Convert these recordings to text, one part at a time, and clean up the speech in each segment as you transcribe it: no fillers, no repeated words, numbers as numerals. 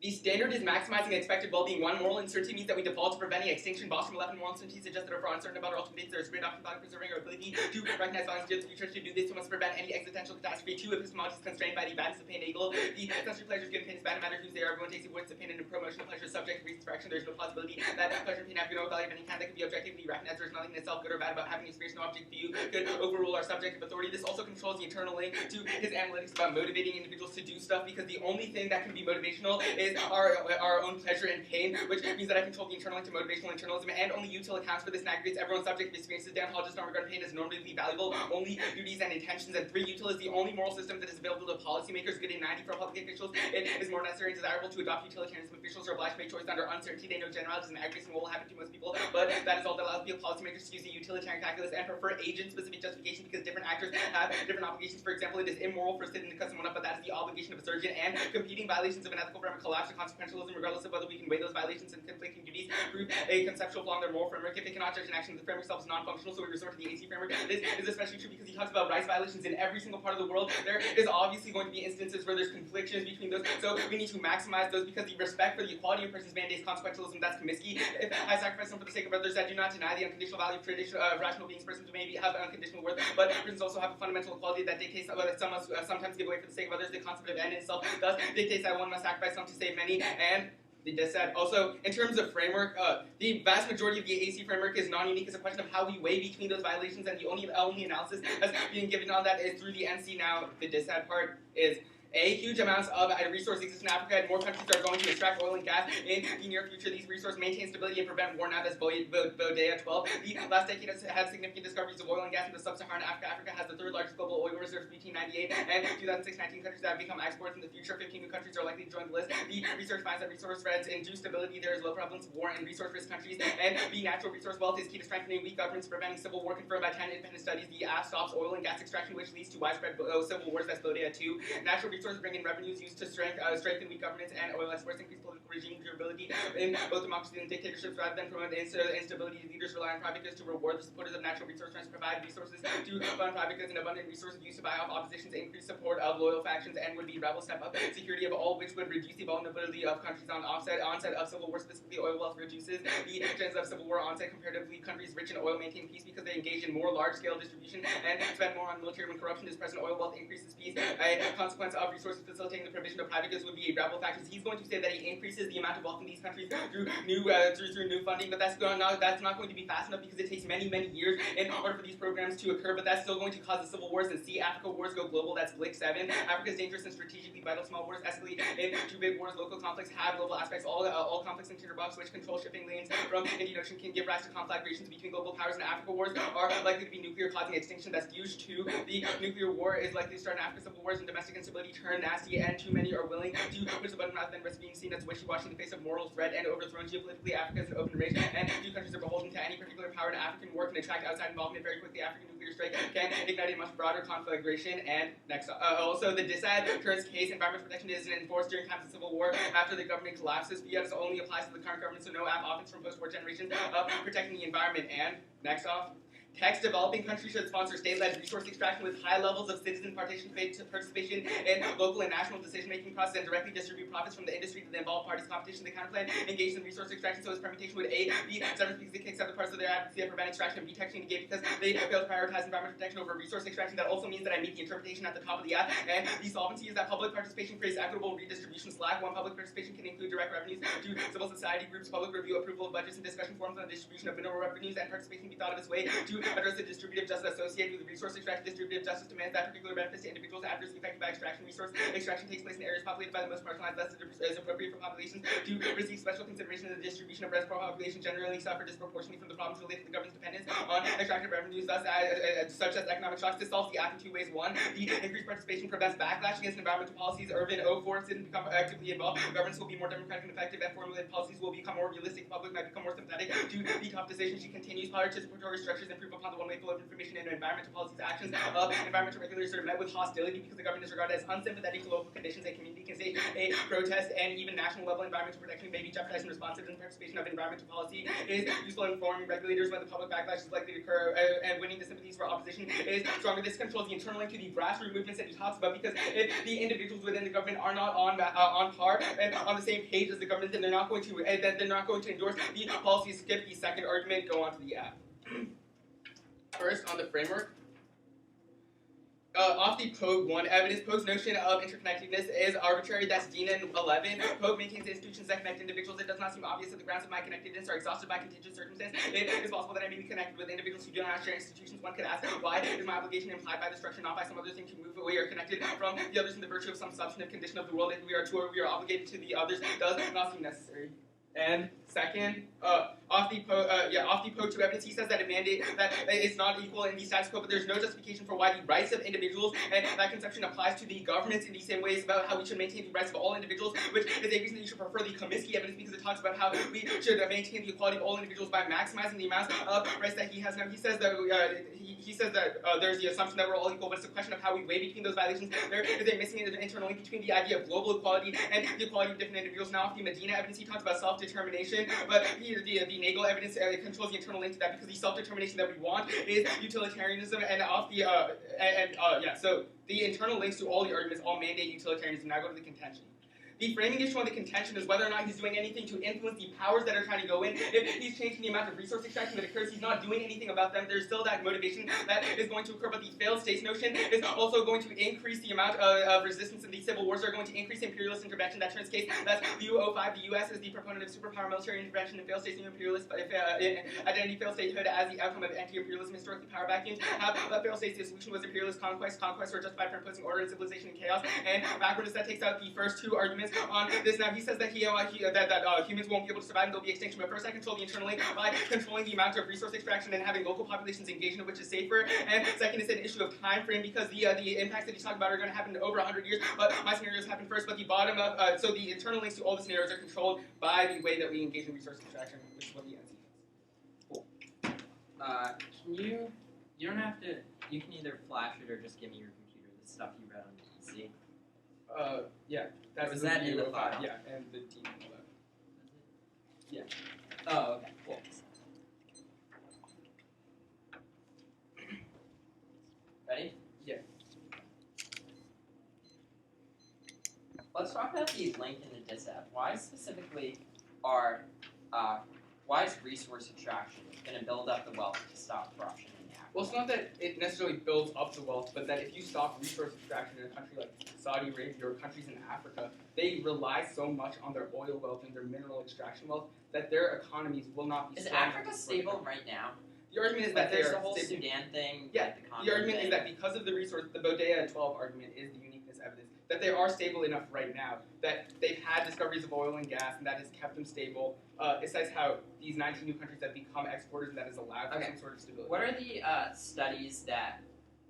The standard is maximizing expected well-being. One, moral uncertainty means that we default to preventing extinction. Boston 11 moral uncertainty suggests that if we're uncertain about our ultimate dates, there is great option value preserving our ability to recognize values in the future. To do this, we must prevent any existential catastrophe. Two, epistemology is constrained by the badness of pain. Eagle. The sensory pleasures given pain is bad, no matter whose they are. Everyone takes the avoidance of pain and the promotion of pleasure is subject to reasons for action. There is no possibility that pleasure and pain have no value of any kind that can be objectively recognized. There is nothing in itself good or bad about having experienced. No object view could overrule our subjective authority. This also controls the internal link to his analytics about motivating individuals to do stuff, because the only thing that can be motivational is our own pleasure and pain, which means that I control the internal link to motivational internalism, and only util accounts for this and aggregates everyone's subjective experiences. Dan Hall just don't regard pain as normatively valuable, only duties and intentions. And three, util is the only moral system that is available to policymakers. Good in 90 for public officials. It is more necessary and desirable to adopt utilitarianism. Officials are obliged to make choices under uncertainty. They know generalities and aggregates and what will happen to most people, but that is all that allows policymakers to use the utilitarian calculus and prefer agent-specific justification, because different actors have different obligations. For example, it is immoral for a citizen to cut someone up, but that is the obligation of a surgeon, and competing violations of an ethical framework collapse to consequentialism, regardless of whether we can weigh those violations and conflicting duties, prove a conceptual flaw in their moral framework. If they cannot judge an action, the framework itself is non-functional, so we resort to the AC framework. This is especially true because he talks about rights violations in every single part of the world. There is obviously going to be instances where there's conflictions between those, so we need to maximize those, because the respect for the equality of persons mandates consequentialism. That's Comiskey. If I sacrifice them for the sake of others, I do not deny the unconditional value of rational beings. Persons maybe have unconditional worth, but persons also have a fundamental equality that dictates that some must sometimes give away for the sake of others. The concept of end in itself thus dictates that one must sacrifice some to save many, and they just said also, in terms of framework, the vast majority of the AC framework is non-unique. It's a question of how we weigh between those violations, and the only analysis has been given on that is through the NC. Now, the dissad part is huge amounts of resource exist in Africa, and more countries are going to extract oil and gas in the near future. These resources maintain stability and prevent war. Now, that's Bodea 12. The last decade has had significant discoveries of oil and gas in the sub-Saharan Africa. Africa has the third largest global oil reserves between 1998 and 2006. 19 countries that have become exports in the future. 15 new countries are likely to join the list. The research finds that resource spreads induce stability. There is low prevalence of war in resource-rich countries, and the natural resource wealth is key to strengthening weak governments, preventing civil war. Confirmed by 10 independent studies. The stops oil and gas extraction, which leads to widespread civil wars. That's Bodea 2. Natural resources bring in revenues used to strengthen weak governments, and oil exports increase political regime durability in both democracies and dictatorships. Rather than promote instability, leaders rely on private goods to reward the supporters of natural resource trends, provide resources to fund private goods, and abundant resources used to buy off oppositions, increase support of loyal factions, and would be rebel step up security of all, which would reduce the vulnerability of countries on onset of civil war. Specifically, oil wealth reduces the chances of civil war onset. Comparatively, countries rich in oil maintain peace because they engage in more large-scale distribution and spend more on military. When corruption is present, oil wealth increases peace. A consequence of resources facilitating the provision of private goods would be rebel factions. He's going to say that he increases the amount of wealth in these countries through new funding, but that's not going to be fast enough, because it takes many years in order for these programs to occur. But that's still going to cause the civil wars. And see, Africa wars go global. That's Blick 7. Africa is dangerous and strategically vital. Small wars escalate into big wars. Local conflicts have global aspects. All conflicts in tinderbox, which control shipping lanes from Indian Ocean, can give rise to conflagrations between global powers. And Africa wars are likely to be nuclear, causing extinction. That's huge too. The nuclear war is likely to start in Africa. Civil wars and domestic instability turn nasty, and too many are willing to push the button rather than risk being seen as wishy-washy in the face of moral threat and overthrown. Geopolitically, Africa is an open race, and few countries are beholden to any particular power. And African war can attract outside involvement very quickly. African nuclear strike can ignite a much broader conflagration. And next, also the dissad turns case. Environmental protection is enforced during times of civil war after the government collapses. But only applies to the current government, so no offense from post-war generations of protecting the environment. And next off, text, developing countries should sponsor state-led resource extraction with high levels of citizen participation in local and national decision-making process, and directly distribute profits from the industry to the involved parties. Competition, the counterplan, engaged in resource extraction, so its permutation would A, B, severance because it kicks out the parts of their advocacy that prevent extraction, and B, texting negate because they fail to prioritize environmental protection over resource extraction. That also means that I meet the interpretation at the top of the app, and the solvency is that public participation creates equitable redistribution slack. One, public participation can include direct revenues to civil society groups, public review, approval of budgets, and discussion forums on the distribution of mineral revenues, and participation be thought of as way to address the distributive justice associated with resource extraction. Distributive justice demands that particular benefits to individuals adversely affected by extraction. Resource extraction takes place in areas populated by the most marginalized. Thus, it is appropriate for populations to receive special consideration in the distribution of reservoir population generally suffer disproportionately from the problems related to the government's dependence on extractive revenues, thus such as economic shocks. This solves the act in two ways. One, the increased participation prevents backlash against environmental policies. Urban forests didn't become actively involved. Governments will be more democratic and effective, and formulated policies will become more realistic. The public might become more sympathetic to the top decisions. She continues participatory structures improve upon the one-way flow of information and environmental policies. Actions of environmental regulators are met with hostility because the government is regarded as unsympathetic to local conditions. A community can say a protest and even national level environmental protection may be jeopardized in response to the participation of environmental policy. It is useful in informing regulators when the public backlash is likely to occur, and winning the sympathies for opposition is stronger. This controls the internal link to the grassroots movements that he talks about, because if the individuals within the government are not on par and on the same page as the government, then they're not going to endorse the policies. Skip the second argument. Go on to the app. First, on the framework. Off the Pogue 1 evidence, Pogue's notion of interconnectedness is arbitrary. That's DINA 11. Pogue maintains institutions that connect individuals. It does not seem obvious that the grounds of my connectedness are exhausted by contingent circumstance. It is possible that I may be connected with individuals who do not share institutions. One could ask, why is my obligation implied by the structure, not by some other thing, to move away or connected from the others in the virtue of some substantive condition of the world that we are to, or we are obligated to the others, does not seem necessary. And second, off the Pogue 2 evidence, he says that a mandate that is not equal in the status quo, but there's no justification for why the rights of individuals, and that conception applies to the governments in the same ways about how we should maintain the rights of all individuals, which is a reason that you should prefer the Comiskey evidence, because it talks about how we should maintain the equality of all individuals by maximizing the amount of rights that he has. Now, he says that there's the assumption that we're all equal, but it's a question of how we weigh between those violations. There is a missing internal link between the idea of global equality and the equality of different individuals. Now, off the Medina evidence, he talks about self-determination, but the Nagel evidence controls the internal link to that, because the self-determination that we want is utilitarianism, and so the internal links to all the arguments all mandate utilitarianism. Now go to the contention. The framing issue on the contention is whether or not he's doing anything to influence the powers that are trying to go in. If he's changing the amount of resource extraction that occurs, he's not doing anything about them. There's still that motivation that is going to occur, but the failed states notion is also going to increase the amount of resistance, and the civil wars are going to increase imperialist intervention. That turns case, that's the U05. The U.S. is the proponent of superpower military intervention, and failed states and imperialist identity failed statehood as the outcome of anti-imperialism. Historically, power vacuums have failed states. The solution was imperialist conquest. Conquests were justified for imposing order and civilization and chaos, and backwardness. That takes out the first two arguments on this. Now, he says that humans won't be able to survive and there'll be extinction, but first I control the internal link by controlling the amount of resource extraction and having local populations engaged in, which is safer. And second is an issue of time frame, because the impacts that he's talking about are going to happen in over 100 years, but my scenarios happen first. But the bottom of so the internal links to all the scenarios are controlled by the way that we engage in resource extraction, which is what the NC does. Cool. You don't have to, you can either flash it or just give me your computer, the stuff you read on the PC. Yeah. Was that in the file? Yeah, and the team and all that. Yeah. Oh, okay, cool. Ready? Yeah. Let's talk about the link in the DISAF. Why specifically why is resource extraction going to build up the wealth to stop corruption in Africa? Well, it's not that it necessarily builds up the wealth, but that if you stop resource extraction in a country like Saudi Arabia or countries in Africa, they rely so much on their oil wealth and their mineral extraction wealth that their economies will not be strong. Is Africa stable right now? The argument is But that there's they the are whole stable. Sudan thing. Yeah, like the Congo the argument thing. is that because of the resource, the Bodea 12 argument is the uniqueness evidence, that they are stable enough right now, that they've had discoveries of oil and gas, and that has kept them stable. It says how these 19 new countries have become exporters, and that has allowed for some sort of stability. What are the studies that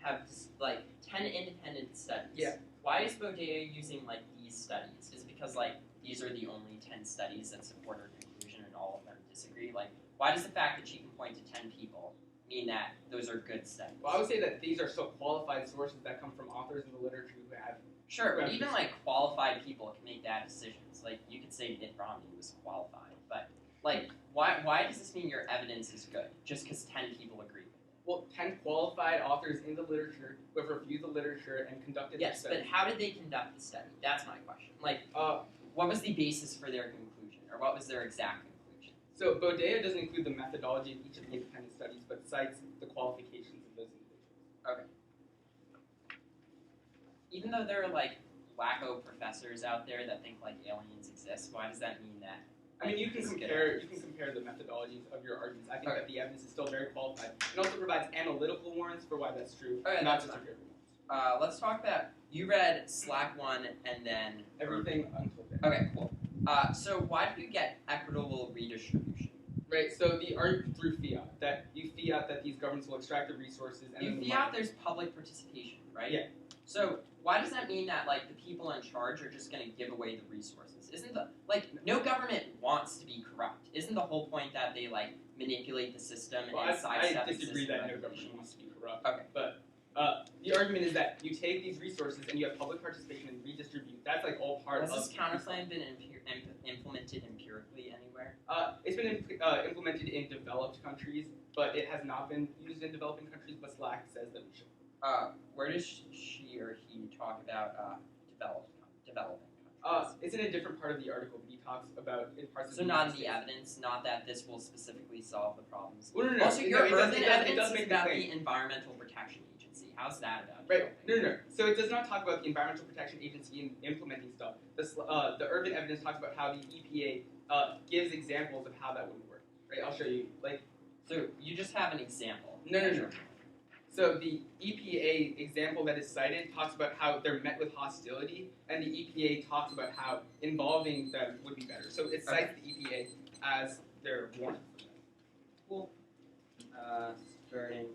have, like, 10 independent studies? Yeah. Why is Bodea using, like, these studies? Is it because, like, these are the only 10 studies that support her conclusion and all of them disagree? Like, why does the fact that she can point to 10 people mean that those are good studies? Well, I would say that these are still qualified sources that come from authors in the literature who have... Sure, but even, like, qualified people can make bad decisions. Like, you could say Mitt Romney was qualified, but, like, why does this mean your evidence is good? Just because 10 people agree with it? Well, 10 qualified authors in the literature who have reviewed the literature and conducted the study. Yes, but how did they conduct the study? That's my question. Like, what was the basis for their conclusion, or what was their exact conclusion? So Bodea doesn't include the methodology of each of the independent studies, but cites the qualifications of those individuals. Okay. Even though there are, like, wacko professors out there that think, like, aliens exist, why does that mean that? I mean, you can compare the methodologies of your arguments. I think that the evidence is still very qualified. It also provides analytical warrants for why that's true, not just empirical ones. Let's talk about, you read Slack 1 and then... Everything until then. Okay, cool. So why do you get equitable redistribution? Right, so the argument through fiat, that you fiat that these governments will extract the resources and You fiat there's public participation, right? Yeah. So why does that mean that like the people in charge are just going to give away the resources? Isn't the no government wants to be corrupt? Isn't the whole point that they like manipulate the system and sidestep I disagree existing that no government regulations? wants to be corrupt. Okay. But the argument is that you take these resources and you have public participation and redistribute. That's like all part of. Has this counterplan been implemented empirically anywhere? It's been implemented in developed countries, but it has not been used in developing countries. But Slack says that we should. Where does she or he talk about developing countries? It's in a different part of the article, but he talks about in parts of So the not United in the States. evidence, not that this will specifically solve the problems. Well, no. Also, your it urban evidence does is make about the the Environmental Protection Agency. How's that about? Right. developing? No. So it does not talk about the Environmental Protection Agency in implementing stuff. The urban evidence talks about how the EPA gives examples of how that wouldn't work. Right. I'll show you. So you just have an example. No. So the EPA example that is cited talks about how they're met with hostility, and the EPA talks about how involving them would be better. So it cites the EPA as their warning. Cool. Starting